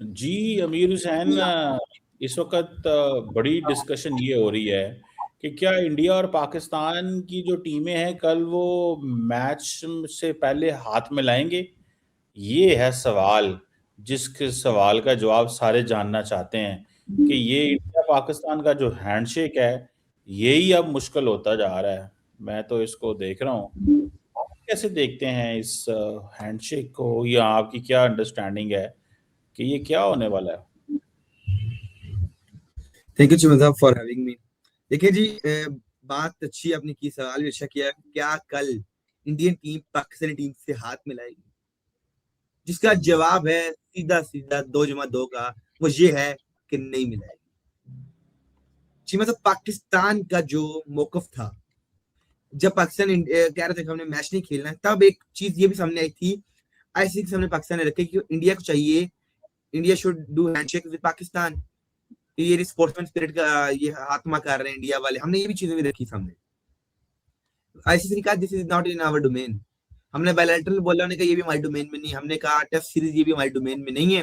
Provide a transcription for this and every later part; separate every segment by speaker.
Speaker 1: जी, अमीर हुसैन, इस वक़्त बड़ी डिस्कशन ये हो रही है कि क्या इंडिया और पाकिस्तान की जो टीमें हैं कल वो मैच से पहले हाथ मिलाएँगे? ये है सवाल, जिसके सवाल का जवाब सारे जानना चाहते हैं कि ये इंडिया-पाकिस्तान का जो हैंडशेक है, यही अब मुश्किल होता जा रहा है। मैं तो इसको देख रहा हूँ। आप कैसे देखते हैं इस हैंडशेक को, या आपकी क्या अंडरस्टैंडिंग है कि ये क्या होने वाला है?
Speaker 2: थैंक यू चिमन साहब फॉर हैविंग मी। देखिए जी, बात अच्छी आपने की, सवाल भी अच्छा किया। क्या कल इंडियन टीम पाकिस्तानी टीम से हाथ मिलाएगी? जिसका जवाब है सीधा सीधा 2+2 का, वो ये है कि नहीं मिलाएगी। जी, मतलब पाकिस्तान का जो मौकफ था जब पाकिस्तान कह रहे थे कि हमने मैच नहीं खेलना है, तब एक चीज ये भी सामने आई थी, आईसीसी के सामने पाकिस्तान ने रखी कि इंडिया को चाहिए, India should do handshake with Pakistan. ये स्पोर्ट्समैन स्पिरिट का ये आत्मा कर रहे हैं इंडिया वाले, हमने ये भी चीजें भी रखी सामने। आईसीसी ने कहा this is not in our domain. हमने बायलैटरल बोला, उन्होंने कहा ये भी हमारे डोमेन में नहीं। हमने कहा टेस्ट सीरीज ये भी हमारे डोमेन में नहीं है।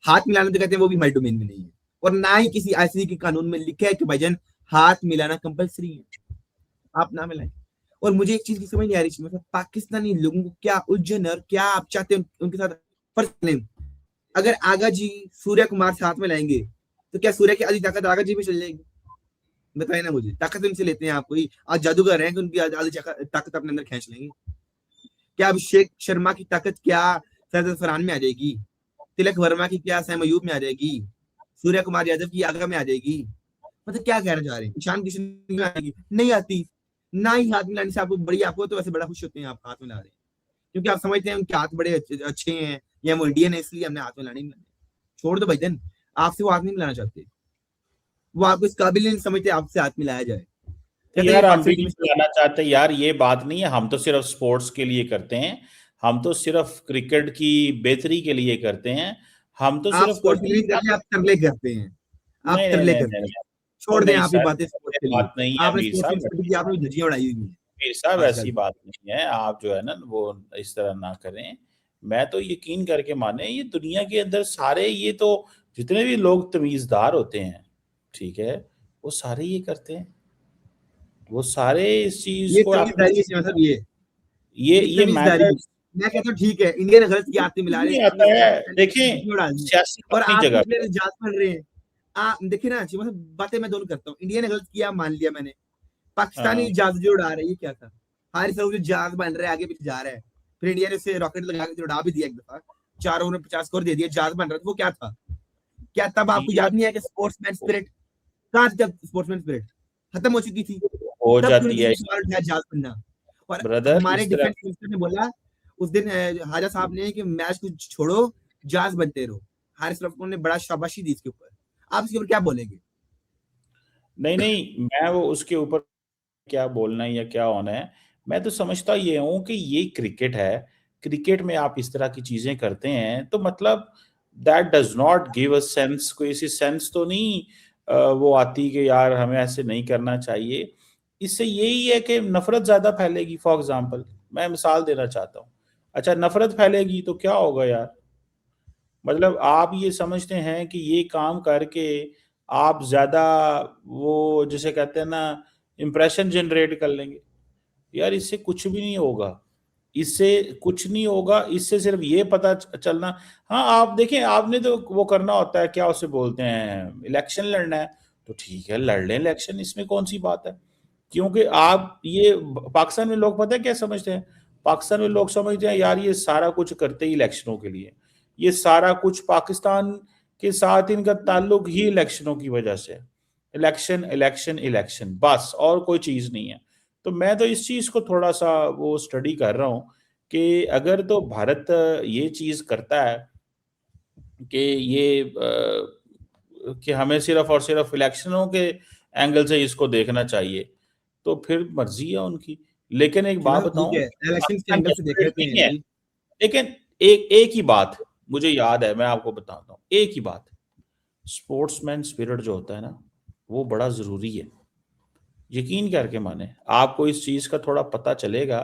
Speaker 2: हाथ मिलाना तो कहते हैं वो भी हमारे डोमेन में नहीं है, और ना ही किसी आईसीसी के कानून में लिखा है कि भाईजान हाथ मिलाना कंपलसरी है, आप ना मिलाएं। और मुझे एक चीज की समझ नहीं आ रही, मतलब पाकिस्तानी लोगों को क्या उलझन और क्या आप चाहते हैं उनके साथ फर्क। अगर आगा जी सूर्य कुमार साथ में लाएंगे तो क्या सूर्य की आधी ताकत आगा जी में चल जाएगी? बताए ना मुझे, ताकत उनसे लेते हैं आप कोई आज जादूगर हैं कि उनकी आधी ताकत अपने अंदर खींच लेंगे? क्या अभिषेक शर्मा की ताकत क्या सरदार फरहान में आ जाएगी? तिलक वर्मा की क्या सैम अयूब में आ जाएगी? सूर्य कुमार यादव की आगा में आ जाएगी? मतलब क्या कहना चाह रहे हैं? ईशान किशन में आएगी? नहीं आती। ना ही हाथ मिलाने से आपको बड़ी, आपको तो वैसे बड़ा खुश होते हैं आप हाथ मिला रहे हैं, क्योंकि आप समझते हैं उनके हाथ बड़े अच्छे हैं, या वो इंडियन है इसलिए हमने हाथ मिलाने नहीं। छोड़ दो भाई दिन, आपसे वो हाथ नहीं मिलाना चाहते, वो आपको इस काबिल नहीं समझते आपसे हाथ मिलाया जाए।
Speaker 1: तो
Speaker 2: कहते हैं
Speaker 1: यार, हम भी
Speaker 2: पाकिस्तान
Speaker 1: नहीं
Speaker 2: टीम
Speaker 1: मिलाना चाहते यार, ये बात नहीं है। हम तो सिर्फ स्पोर्ट्स के लिए करते हैं, हम तो सिर्फ क्रिकेट की बेहतरी के लिए करते हैं, हम तो
Speaker 2: आप
Speaker 1: सिर्फ
Speaker 2: स्पोर्ट्स के
Speaker 1: करते
Speaker 2: लिए
Speaker 1: हैं
Speaker 2: करते हैं, आप तरले करते हैं, आप
Speaker 1: नहीं नहीं
Speaker 2: तरले
Speaker 1: नहीं नहीं
Speaker 2: करते हैं।
Speaker 1: नहीं। ओ
Speaker 2: छोड़ दें
Speaker 1: नहीं
Speaker 2: आप ये
Speaker 1: सर,
Speaker 2: बातें स्पोर्ट्स
Speaker 1: ये
Speaker 2: के लिए।
Speaker 1: बात नहीं है
Speaker 2: आपने
Speaker 1: मीर
Speaker 2: स्पोर्ट्स
Speaker 1: साहब।
Speaker 2: की आपने धज्जियां उड़ाई हुई हैं
Speaker 1: मीर साहब, ऐसी
Speaker 2: आजकल।
Speaker 1: बात नहीं है। आप जो है ना वो इस तरह ना करें। मैं तो यकीन करके माने, ये दुनिया के अंदर सारे, ये तो जितने भी लोग तमीजदार होते हैं, ठीक है, वो सारे ये करते हैं। वो सारे इस चीज
Speaker 2: ये
Speaker 1: को
Speaker 2: तमीजदारी है
Speaker 1: एप्रिशिएट,
Speaker 2: मतलब
Speaker 1: ये
Speaker 2: ये
Speaker 1: ये
Speaker 2: तमीजदारी है।
Speaker 1: मैनर्स
Speaker 2: मैं कहता हूँ ठीक है, इंडिया ने गलत किया, आपने मिला रहे
Speaker 1: नहीं
Speaker 2: टीम में
Speaker 1: आता
Speaker 2: से
Speaker 1: है।
Speaker 2: धज्जियां
Speaker 1: देखें,
Speaker 2: उड़ा दी,
Speaker 1: सियासी
Speaker 2: और
Speaker 1: अपनी
Speaker 2: आप
Speaker 1: जगह पे
Speaker 2: इसलिए जांच कर रहे हैं। आप देखिए ना, मतलब बातें मैं दोनों करता हूँ। इंडिया ने गलत किया, मान लिया मैंने।
Speaker 1: है।
Speaker 2: पाकिस्तानी
Speaker 1: हाँ,
Speaker 2: जहाज जो उड़ा रहा है, ये क्या था? हारिस राउफ जो जहाज बन रहा है आगे पीछे जा रहा है, फिर इंडिया ने उसे रॉकेट लगा के उड़ा भी दिया एक दफा, 4 ओवर में 50 स्कोर दे दिया, जहाज बन रहा था। वो क्या था? क्या तब आपको
Speaker 1: ठीक है।
Speaker 2: याद नहीं है कि स्पोर्ट्समैन स्पिरिट कहाँ थी? जब स्पोर्ट्समैन स्पिरिट खत्म हो चुकी थी,
Speaker 1: हो
Speaker 2: तब क्यों नहीं
Speaker 1: जाती है
Speaker 2: किसी ने सवाल उठाया जहाज बनना? और
Speaker 1: ब्रदर,
Speaker 2: हमारे
Speaker 1: इस तरह।
Speaker 2: डिफेंस मिनिस्टर ने बोला उस दिन, हाजा साहब ने, कि मैच को छोड़ो, जहाज बनते रहो। हारिस राउफ ने बड़ा शाबाशी दी इसके ऊपर। आप इसके ऊपर क्या बोलेंगे?
Speaker 1: नहीं नहीं, मैं वो उसके ऊपर क्या बोलना है या क्या होना है, मैं तो समझता ये हूं कि ये क्रिकेट है। क्रिकेट में आप इस तरह की चीजें करते हैं तो मतलब that does not give a sense. कोई ऐसी सेंस तो नहीं वो आती कि यार हमें ऐसे नहीं करना चाहिए। इससे यही है कि नफरत ज्यादा फैलेगी। फॉर एग्जाम्पल, मैं मिसाल देना चाहता हूँ। अच्छा, नफरत फैलेगी तो क्या होगा यार? मतलब आप ये समझते हैं कि ये काम करके आप ज्यादा, वो जिसे कहते हैं ना, इम्प्रेशन जनरेट कर लेंगे। यार, इससे कुछ भी नहीं होगा। इससे कुछ नहीं होगा। इससे सिर्फ ये पता चलना। हाँ, आप देखें, आपने तो वो करना होता है, क्या उसे बोलते हैं, इलेक्शन लड़ना है, तो ठीक है, लड़ लें इलेक्शन, इसमें कौन सी बात है? क्योंकि आप ये, पाकिस्तान में लोग पता है क्या समझते हैं? पाकिस्तान में लोग समझते हैं यार ये सारा कुछ करते ही इलेक्शनों के लिए। ये सारा कुछ पाकिस्तान के साथ इनका ताल्लुक ही इलेक्शनों की वजह से है। इलेक्शन इलेक्शन इलेक्शन, बस, और कोई चीज नहीं है। तो मैं तो इस चीज को थोड़ा सा वो स्टडी कर रहा हूँ कि अगर तो भारत ये चीज करता है कि ये कि हमें सिर्फ और सिर्फ इलेक्शनों के एंगल से इसको देखना चाहिए, तो फिर मर्जी है उनकी। लेकिन एक
Speaker 2: जी
Speaker 1: बात
Speaker 2: मतलब ठीक
Speaker 1: बताऊं,
Speaker 2: है, इलेक्शन के
Speaker 1: पाकिस्तान
Speaker 2: एंगल से देख
Speaker 1: डेस्परेट
Speaker 2: लेते हैं
Speaker 1: नहीं है।
Speaker 2: जी।
Speaker 1: लेकिन एक एक ही बात मुझे याद है, मैं आपको बताता हूँ एक ही बात। स्पोर्ट्समैन स्पिरिट जो होता है ना, वो बड़ा जरूरी है। यकीन करके माने, आपको इस चीज का थोड़ा पता चलेगा।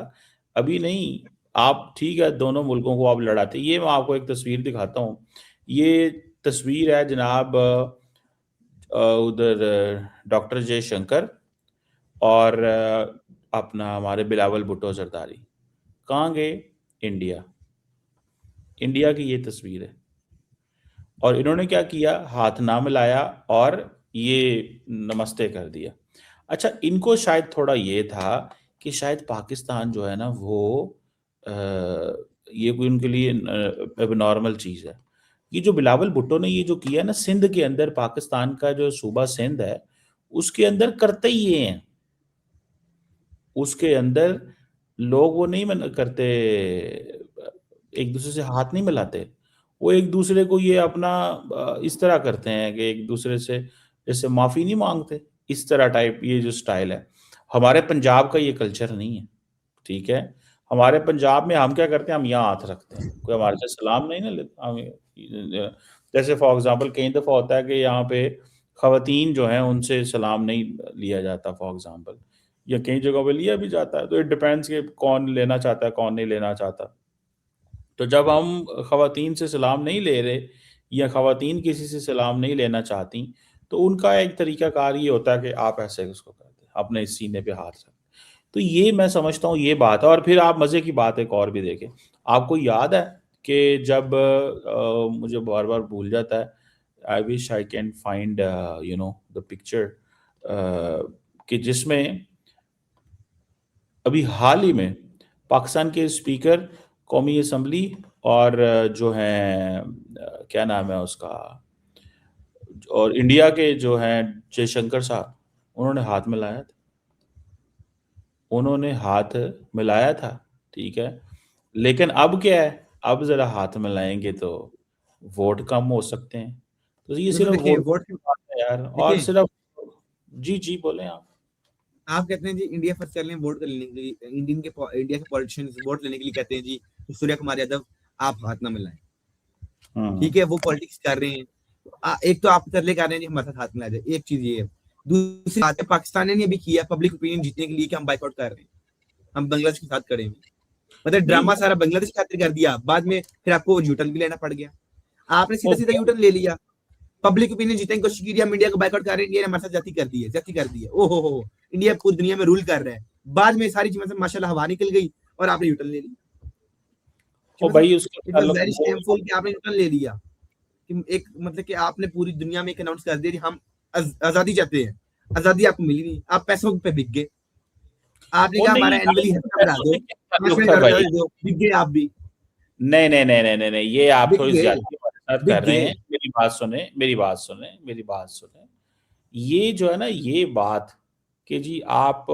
Speaker 1: अभी नहीं। आप ठीक है, दोनों मुल्कों को आप लड़ाते, ये मैं आपको एक तस्वीर दिखाता हूँ। ये तस्वीर है जनाब उधर डॉक्टर जयशंकर और अपना हमारे बिलावल भुट्टो जरदारी कहाँ गए? इंडिया। इंडिया की ये तस्वीर है और इन्होंने क्या किया, हाथ ना मिलाया और ये नमस्ते कर दिया। अच्छा, इनको शायद थोड़ा ये था कि शायद पाकिस्तान जो है ना वो ये कोई उनके लिए नॉर्मल चीज़ है। ये जो बिलावल भुट्टो ने ये जो किया ना, सिंध के अंदर, पाकिस्तान का जो सूबा सिंध है उसके अंदर करते ही ये हैं। उसके अंदर लोग वो नहीं करते, एक दूसरे से हाथ नहीं मिलाते, वो एक दूसरे को ये अपना इस तरह करते हैं कि एक दूसरे से जैसे माफ़ी नहीं मांगते, इस तरह टाइप ये जो स्टाइल है। हमारे पंजाब का ये कल्चर नहीं है, ठीक है। हमारे पंजाब में हम क्या करते हैं, हम यहाँ हाथ रखते हैं, कोई हमारे से सलाम नहीं ना लेता हमें। जैसे फॉर एग्जांपल कई दफ़ा होता है कि यहाँ पे ख़वातीन जो हैं उनसे सलाम नहीं लिया जाता फॉर एग्जांपल, या कई जगहों पे लिया भी जाता है, तो इट डिपेंड्स कि कौन लेना चाहता है कौन नहीं लेना चाहता। तो जब हम ख़वातीन से सलाम नहीं ले रहे या ख़वातीन किसी से सलाम नहीं लेना चाहती, तो उनका एक तरीक़ाकार ये होता है कि आप ऐसे उसको करते हैं, अपने सीने पे हाथ रख। तो ये मैं समझता हूँ ये बात है। और फिर आप मज़े की बात एक और भी देखें, आपको याद है कि जब मुझे बार-बार भूल जाता है, I wish I can find the picture कि जिसमें अभी हाल ही में पाकिस्तान के स्पीकर कौमी असम्बली और जो हैं क्या नाम है उसका, और इंडिया के जो हैं जयशंकर साहब, उन्होंने हाथ मिलाया था। उन्होंने हाथ मिलाया था, ठीक है। लेकिन अब क्या है, अब ज़रा हाथ मिलाएंगे तो वोट कम हो सकते हैं। तो ये
Speaker 2: मतलब
Speaker 1: सिर्फ
Speaker 2: देखिए
Speaker 1: वोट
Speaker 2: वोट
Speaker 1: की बात है यार, और
Speaker 2: देखिए
Speaker 1: सिर्फ जी जी बोलें आप।
Speaker 2: आप कहते हैं जी इंडिया फर्स्ट चल रहे हैं वोट लेने के लिए, इंडिया के पॉलिटिशियंस वोट लेने के लिए कहते हैं जी सूर्य कुमार यादव आप हाथ ना मिलाएं। ठीक है, वो पॉलिटिक्स कर रहे हैं। एक तो आप कर ले कर रहे हैं जी हमारे साथ हाथ मिला जाए, एक चीज ये है। दूसरी बात है, पाकिस्तान ने भी किया पब्लिक ओपिनियन जीतने के लिए कि हम बाइकआउट कर रहे हैं, हम बांग्लादेश के साथ खड़े हैं। मतलब
Speaker 1: नहीं
Speaker 2: ड्रामा सारा बांग्लादेश के खातिर कर दिया, बाद में फिर आपको यूटर्न भी लेना पड़ गया। आपने सीधा
Speaker 1: वो
Speaker 2: सीधा यूटर्न ले लिया, पब्लिक ओपिनियन जीतने की कोशिश की, हम इंडिया को बाइकआउट कर रहे हैं, इंडिया ने हमारे साथ जाति कर दी है, जाति कर दी है, ओहो हो इंडिया पूरी दुनिया में रूल कर रहा है। बाद में सारी चीजें माशाल्लाह हवा निकल गई और आपने यूटर्न ले लिया।
Speaker 1: ओ
Speaker 2: मतलब
Speaker 1: भाई उसका
Speaker 2: इट वाज
Speaker 1: ताल्लुक
Speaker 2: वेरी
Speaker 1: वो
Speaker 2: शेमफुल कि आपने यूटर्न ले लिया, कि एक मतलब कि आपने पूरी दुनिया में एक अनाउंस कर दिया कि हम आजादी चाहते हैं। आजादी आपको मिली नहीं, आप पैसों पे बिक गए। आपने
Speaker 1: वो
Speaker 2: कहा
Speaker 1: नहीं
Speaker 2: हमारा
Speaker 1: यार,
Speaker 2: एनुअली
Speaker 1: वो
Speaker 2: हिस्सा बढ़ा
Speaker 1: पैसों
Speaker 2: दो,
Speaker 1: से क्या
Speaker 2: 5
Speaker 1: ताल्लुक
Speaker 2: मिनट
Speaker 1: था
Speaker 2: ज्यादा
Speaker 1: भाई?
Speaker 2: दो, बिक गए आप भी।
Speaker 1: नहीं नहीं नहीं नहीं नहीं नहीं, ये आप
Speaker 2: बिक
Speaker 1: थोड़ी
Speaker 2: गए,
Speaker 1: ज्यादती हमारे साथ
Speaker 2: बिक
Speaker 1: कर रहे
Speaker 2: गए।
Speaker 1: हैं। मेरी बात सुने, मेरी बात सुने, मेरी बात सुने। ये जो है ना ये बात कि जी आप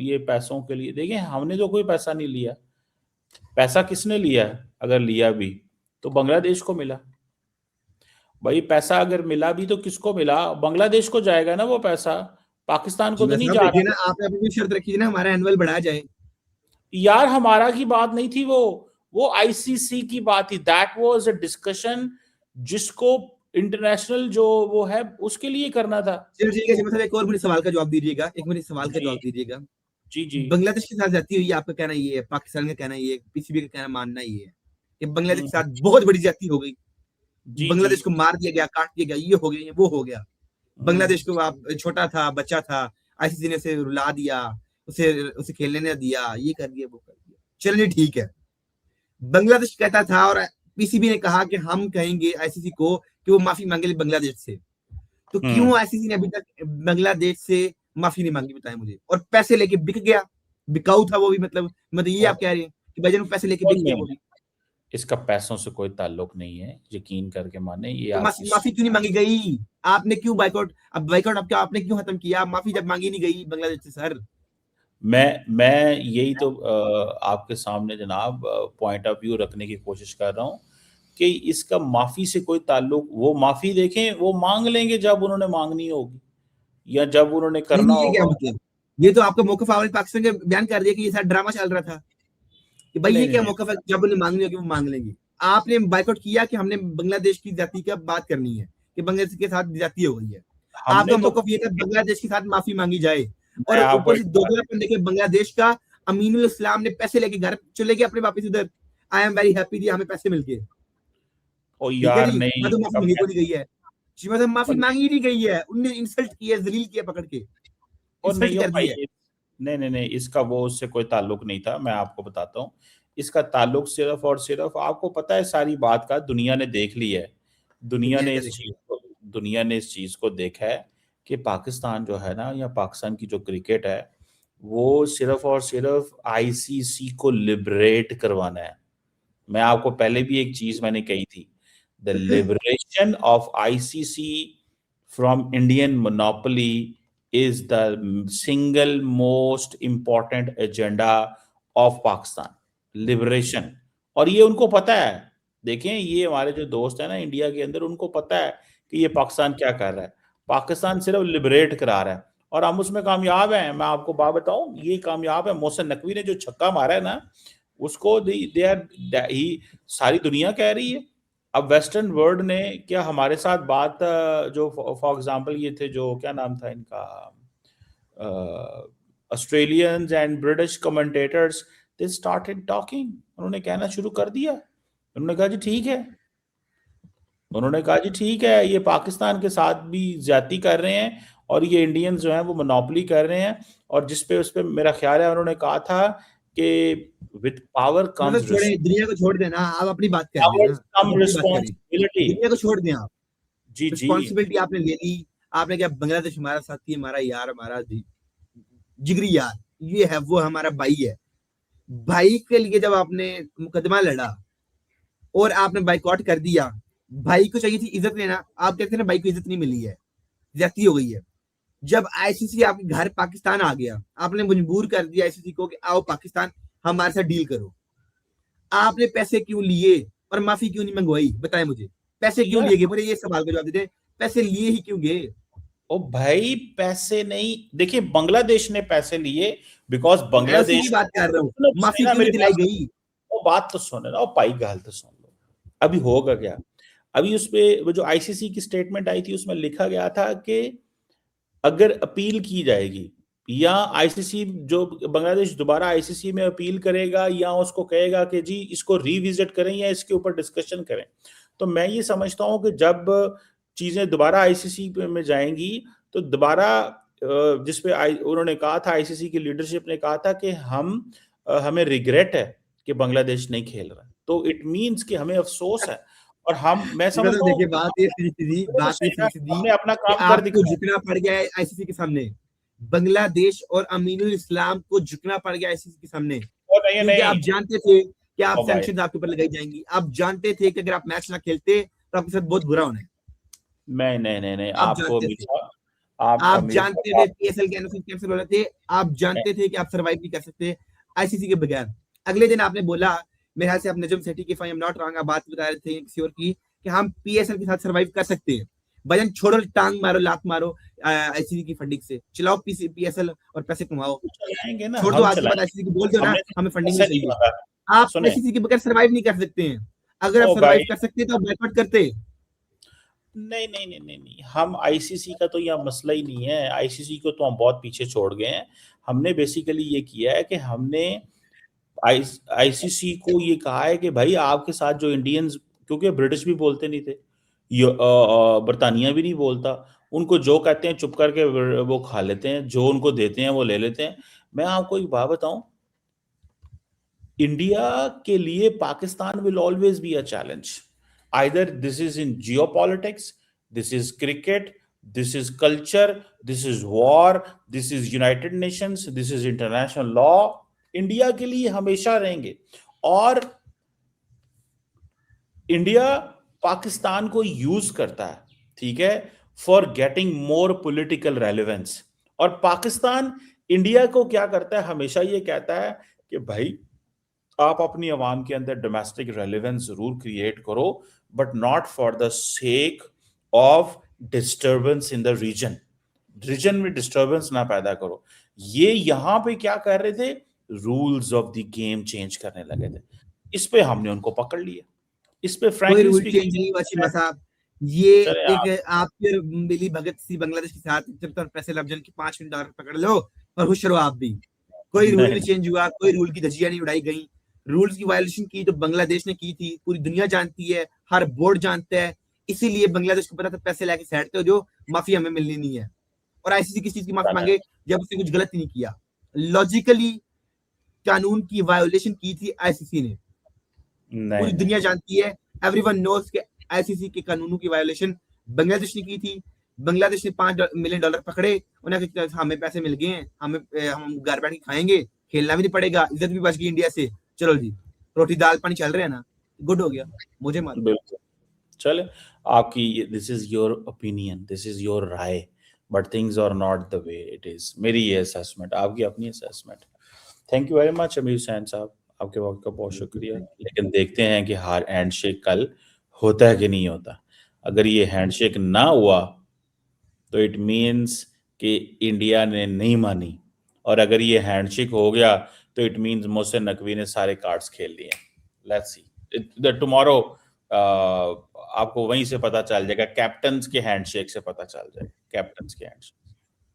Speaker 1: ये पैसों के लिए, देखिए हमने तो कोई पैसा नहीं लिया। पैसा किसने लिया है? अगर लिया भी तो बांग्लादेश को मिला। भाई पैसा अगर मिला भी तो किसको मिला? बांग्लादेश को जाएगा ना वो पैसा, पाकिस्तान को तो
Speaker 2: जिम्मे
Speaker 1: नहीं
Speaker 2: साहब
Speaker 1: जा
Speaker 2: देखिए
Speaker 1: रहा।
Speaker 2: ना, आपने अपनी भी शर्त रखी थी ना हमारा एनुअल बढ़ाया जाए।
Speaker 1: यार हमारा की बात नहीं थी वो आईसीसी की बात थी। दैट वाज अ डिस्कशन जिसको इंटरनेशनल जो वो है उसके लिए करना था।
Speaker 2: चलो ठीक है, जिम्मे साहब एक और मेरे सवाल का जवाब दीजिएगा, एक मेरे सवाल का
Speaker 1: जी
Speaker 2: जवाब दीजिएगा।
Speaker 1: जी जी।
Speaker 2: बांग्लादेश के साथ जाती हुई आपका कहना ये है, पाकिस्तान का कहना ये है, पीसीबी का कहना मानना ये है कि बांग्लादेश के
Speaker 1: हम्म,
Speaker 2: साथ बहुत बड़ी जाती हो गई,
Speaker 1: जी जी।
Speaker 2: बांग्लादेश को मार दिया गया, काट दिया गया, ये हो गया, ये वो हो गया।
Speaker 1: हम्म,
Speaker 2: बांग्लादेश को आप छोटा था, बच्चा था, आईसीसी ने उसे रुला दिया, उसे उसे खेलने नहीं दिया, ये कर दिया, वो कर दिया। चलिए ठीक है, बांग्लादेश कहता था और पीसीबी ने कहा कि हम कहेंगे आईसीसी को कि वो माफी मांगे बांग्लादेश से। तो
Speaker 1: हम्म।
Speaker 2: क्यों आईसीसी ने अभी तक बांग्लादेश से माफी नहीं मांगी, बताएं मुझे। और पैसे लेके बिक गया, बिकाऊ था वो भी, मतलब ये
Speaker 1: और
Speaker 2: आप कह रहे हैं कि भाईजान पैसे लेके
Speaker 1: और
Speaker 2: बिक गया
Speaker 1: नहीं,
Speaker 2: वो भी।
Speaker 1: इसका पैसों से कोई ताल्लुक नहीं है, यकीन करके माने ये
Speaker 2: तो
Speaker 1: आपकी
Speaker 2: माफी क्यों नहीं मांगी गई? आपने क्यों बाइकआउट, अब बाइकआउट अब क्या आपने क्यों खत्म किया? माफी जब मांगी नहीं गई बांग्लादेश से सर।
Speaker 1: मैं यही तो आपके सामने जनाब पॉइंट ऑफ व्यू रखने की कोशिश कर रहा हूँ कि इसका माफी से कोई ताल्लुक, वो माफी देखें वो मांग लेंगे जब उन्होंने मांगनी होगी या जब उन्होंने
Speaker 2: नहीं
Speaker 1: करना
Speaker 2: नहीं, ये क्या
Speaker 1: होगा।
Speaker 2: मतलब? ये तो आपका मौकफ आपने पाकिस्तान के बयान कर दिया कि ये सारा ड्रामा चल रहा था, कि भाई
Speaker 1: नहीं
Speaker 2: ये
Speaker 1: नहीं
Speaker 2: क्या
Speaker 1: नहीं,
Speaker 2: मौकफ है, जब उन्हें मांगनी होगी वो मांग लेंगे। आपने बाइकआउट किया कि हमने बांग्लादेश की जाति का बात करनी है, कि बांग्लादेश के साथ जाति हो गई है।
Speaker 1: हमने
Speaker 2: आपका
Speaker 1: तो
Speaker 2: मौकफ ये था बांग्लादेश के साथ माफी मांगी जाए,
Speaker 1: मैं
Speaker 2: और
Speaker 1: आपको
Speaker 2: ऊपर
Speaker 1: एक
Speaker 2: से
Speaker 1: बात,
Speaker 2: दोगलापन देखे बांग्लादेश का। अमीनुल इस्लाम ने पैसे लेके घर चले गए अपने वापस उधर। आई एम वेरी हैप्पी जी, हमें पैसे मिल गए।
Speaker 1: ओ
Speaker 2: ठीक है
Speaker 1: यार
Speaker 2: जी,
Speaker 1: नहीं,
Speaker 2: मैं तो माफी
Speaker 1: अब
Speaker 2: मांगी
Speaker 1: मैं
Speaker 2: को नहीं गई है जी, मतलब माफी
Speaker 1: और
Speaker 2: मांगी नहीं गई है, उनने इंसल्ट किया, जलील किया पकड़ के,
Speaker 1: और नहीं
Speaker 2: इंसल्ट
Speaker 1: हो
Speaker 2: कर
Speaker 1: भाई
Speaker 2: दिया है।
Speaker 1: नहीं नहीं नहीं, इसका वो उससे कोई ताल्लुक नहीं था, मैं आपको बताता हूँ। इसका ताल्लुक सिर्फ और सिर्फ, आपको पता है सारी बात का, दुनिया ने देख ली है। दुनिया
Speaker 2: दुनिया ने
Speaker 1: ने
Speaker 2: क्या
Speaker 1: इस
Speaker 2: देखा
Speaker 1: चीज
Speaker 2: है?
Speaker 1: को दुनिया ने इस चीज को देखा है कि पाकिस्तान जो है ना, या पाकिस्तान की जो क्रिकेट है, वो सिर्फ और सिर्फ आईसीसी को लिबरेट करवाना है। मैं आपको पहले भी एक चीज मैंने कही थी, the liberation of ICC from Indian monopoly is the single most important agenda of Pakistan, liberation. और ये उनको पता है। देखें, ये हमारे जो दोस्त है ना इंडिया के अंदर, उनको पता है कि ये पाकिस्तान क्या कर रहा है। पाकिस्तान सिर्फ लिबरेट करा रहा है और हम उसमें कामयाब हैं। मैं आपको बात बताऊं, ये कामयाब है। मोहसिन नकवी ने जो छक्का मारा है ना, उसको दे आर ही सारी दुनिया कह रही है। अब वेस्टर्न वर्ल्ड ने क्या हमारे साथ बात, जो फॉर एग्जांपल ये थे, जो क्या नाम था इनका, Australians and British commentators, they started talking. उन्होंने कहना शुरू कर दिया। उन्होंने कहा जी ठीक है, उन्होंने कहा जी ठीक है, ये पाकिस्तान के साथ भी ज्यादती कर रहे हैं और ये इंडियंस जो हैं वो मोनोपोली कर रहे हैं। और जिस पे उस पे मेरा ख्याल है उन्होंने कहा था कि विद पावर
Speaker 2: मतलब
Speaker 1: कम्स
Speaker 2: छोड़े, दुनिया को छोड़ देना, आप अपनी बात कर रहे हैं
Speaker 1: पावर
Speaker 2: ना,
Speaker 1: कम
Speaker 2: आप अपनी बात करिए।
Speaker 1: रिस्पॉन्सिबिलिटी।
Speaker 2: दुनिया को छोड़ दें आप,
Speaker 1: जी जी।
Speaker 2: रिस्पॉन्सिबिलिटी आपने ले ली। आपने क्या, बांग्लादेश हमारा साथी, हमारा यार, हमारा जिगरी यार, ये है, वो हमारा भाई है। भाई के लिए जब आपने मुकदमा लड़ा और आपने बाइकआउट कर दिया, भाई को चाहिए थी इज्जत लेना, आप कहते हैं ना भाई को इज्जत नहीं मिली है, ज्यादती हो गई है। जब आईसीसी आपके घर पाकिस्तान आ गया, आपने मजबूर कर दिया आईसीसी को कि आओ पाकिस्तान, हमारे साथ डील करो। आपने पैसे क्यों लिए और माफी क्यों नहीं मंगवाई, बताएं मुझे। पैसे क्यों
Speaker 1: यार
Speaker 2: लिए गए, मुझे ये सवाल का जवाब दे दें, पैसे लिए ही क्यों गए?
Speaker 1: ओ भाई, पैसे नहीं, देखिए बांग्लादेश ने पैसे लिए बिकॉज
Speaker 2: मैं उसी की
Speaker 1: बांग्लादेश,
Speaker 2: बात कर रहा हूँ,
Speaker 1: सुने
Speaker 2: माफी
Speaker 1: ना
Speaker 2: क्यों नहीं
Speaker 1: मेरी
Speaker 2: दिलाई
Speaker 1: बात,
Speaker 2: गई?
Speaker 1: वो बात तो सुने ना, वो पाई गाल तो सुन लो। अभी होगा क्या, अभी उसपे वो जो आईसीसी की स्टेटमेंट आई थी उसमें लिखा गया था कि अगर अपील की जाएगी, या आईसीसी जो बांग्लादेश दोबारा आईसीसी में अपील करेगा, या उसको कहेगा कि जी इसको रिविजिट करें या इसके ऊपर डिस्कशन करें, तो मैं ये समझता हूं कि जब चीजें दोबारा आईसीसी में जाएंगी, तो दोबारा जिसपे उन्होंने कहा था, आईसीसी की लीडरशिप ने कहा था कि हमें रिग्रेट है कि बांग्लादेश नहीं खेल रहा, तो इट मीन्स कि हमें अफसोस है। और मैं
Speaker 2: मतलब
Speaker 1: समझता हूँ
Speaker 2: देखिए,
Speaker 1: कि तो
Speaker 2: बात ये
Speaker 1: सही ना,
Speaker 2: सीधी सीधी
Speaker 1: हमने अपना
Speaker 2: कि
Speaker 1: काम कर
Speaker 2: आपको
Speaker 1: दिखाया।
Speaker 2: झुकना पड़ गया है आईसीसी के सामने। बांग्लादेश और अमीनुल इस्लाम को झुकना पड़ गया आईसीसी के सामने,
Speaker 1: ओ नहीं
Speaker 2: क्योंकि
Speaker 1: नहीं,
Speaker 2: आप जानते थे कि आप
Speaker 1: ओ भाई,
Speaker 2: सैंक्शन आपके ऊपर लगाई जाएंगी। आप जानते थे कि अगर आप मैच ना खेलते तो आपके साथ बहुत बुरा होना है।
Speaker 1: नहीं नहीं नहीं नहीं,
Speaker 2: आप
Speaker 1: आपको
Speaker 2: जानते
Speaker 1: अमीर
Speaker 2: थे,
Speaker 1: साहब, आप
Speaker 2: आप
Speaker 1: अमीर
Speaker 2: जानते
Speaker 1: साहब
Speaker 2: थे
Speaker 1: आप,
Speaker 2: पीएसएल के एनओसी कैंसिल हो रहे थे। आप
Speaker 1: नहीं,
Speaker 2: जानते थे कि आप सर्वाइव नहीं कर सकते आईसीसी के बगैर। अगले दिन आपने बोला, मेरे ख्याल से आप नजम सेठी की, if I am not wrong, आप बात बता रहे थे किसी और की, कि हम पीएसएल के साथ सर्वाइव कर सकते हैं। वजन छोड़ो, टांग मारो, लात मारो, आईसीसी की फंडिंग से चलाओ पीएसएल और पैसे कमाओ।
Speaker 1: चलाएंगे ना,
Speaker 2: छोड़ दो,
Speaker 1: हम
Speaker 2: आज के बाद
Speaker 1: चलाएंगे।
Speaker 2: आईसीसी को बोल दो ना,
Speaker 1: हमें
Speaker 2: हमें फंडिंग
Speaker 1: ऐसा
Speaker 2: नहीं
Speaker 1: नहीं
Speaker 2: चाहिए।
Speaker 1: होगा।
Speaker 2: आप
Speaker 1: सुने,
Speaker 2: आईसीसी के बगैर सर्वाइव नहीं कर सकते हैं। अगर आप
Speaker 1: ओ
Speaker 2: सर्वाइव
Speaker 1: भाई,
Speaker 2: कर सकते तो आप बैकआउट करते।
Speaker 1: नहीं नहीं नहीं नहीं नहीं, हम आईसीसी का तो यह मसला ही नहीं है, आईसीसी को तो हम बहुत पीछे छोड़ गए हैं। हमने बेसिकली ये किया है कि हमने आईसीसी को ये कहा है कि भाई आपके साथ जो इंडियंस, क्योंकि ब्रिटिश भी बोलते नहीं थे, बरतानिया भी नहीं बोलता, उनको जो कहते हैं चुप करके वो खा लेते हैं, जो उनको देते हैं वो ले लेते हैं। मैं आपको एक बात बताऊं, इंडिया के लिए Pakistan will always be a challenge. Either this is in Jio politics, this is cricket, this is culture, this is war, this is United Nations, this is international law, India के लिए हमेशा रहेंगे। और इंडिया पाकिस्तान को use करता है, ठीक है, for getting more political relevance. और पाकिस्तान इंडिया को क्या करता है, हमेशा ये कहता है कि भाई आप अपनी आवाम के अंदर डोमेस्टिक रेलेवेंस जरूर क्रिएट करो, but not for the sake of disturbance in the region. Region में डिस्टर्बेंस ना पैदा करो। ये यहां पे क्या कर रहे थे, rules of the game change करने लगे थे। इस पे हमने उनको पकड़ लिया। इस पे
Speaker 2: कोई
Speaker 1: फ्रैंकली
Speaker 2: रूल चेंज
Speaker 1: स्पीकिंग,
Speaker 2: नहीं हुआ चीमा साहब। ये
Speaker 1: चले
Speaker 2: एक
Speaker 1: आप,
Speaker 2: आपके मिली भगत सी बांग्लादेश के साथ, जब तक पैसे लफ्जन की 5 मिनट और पकड़ लो और खुश रहो आप भी। कोई रूल नहीं
Speaker 1: नहीं
Speaker 2: चेंज हुआ, कोई रूल की धज्जियां नहीं उड़ाई गई। रूल्स की वायलेशन की जो बांग्लादेश ने की थी, पूरी दुनिया जानती है, हर बोर्ड जानता है, इसीलिए बांग्लादेश को पता था पैसे लेके साइड पे जो माफी हमें मिलनी नहीं है। और आईसीसी किस चीज की माफी मांगे जब उसने कुछ गलत ही नहीं किया। लॉजिकली कानून की वायोलेशन की थी आईसीसी ने, पूरी दुनिया जानती है, एवरीवन नोस के आईसीसी के कानूनों की वायोलेशन बांग्लादेश ने की थी। बांग्लादेश ने $5 मिलियन पकड़े, उन्हें हमें पैसे मिल गए हैं, हम घर बैठ के खाएंगे, खेलना भी नहीं पड़ेगा, इज्जत भी बच गई इंडिया से, चलो जी रोटी दाल पानी चल रहे हैं ना, गुड हो गया, मुझे मारो।
Speaker 1: बिल्कुल। चले, आपकी this is your opinion, this is your राय, but things are not the way it is. मेरी ये असेसमेंट, आपकी अपनी assessment. Thank you very much Amir Hussain साहब, आपके वक्त का बहुत शुक्रिया। लेकिन देखते हैं कि हार हैंडशेक कल होता है कि नहीं होता। अगर ये हैंडशेक ना हुआ तो इट मीन्स कि इंडिया ने नहीं मानी, और अगर ये हैंडशेक हो गया तो इट मीन्स मोहसिन नकवी ने सारे कार्ड्स खेल लिए। लेट्स सी टुमारो, आपको वहीं से पता चल जाएगा, कैप्टन्स के हैंडशेक से पता चल जाएगा, कैप्टन्स के हैंडशेक।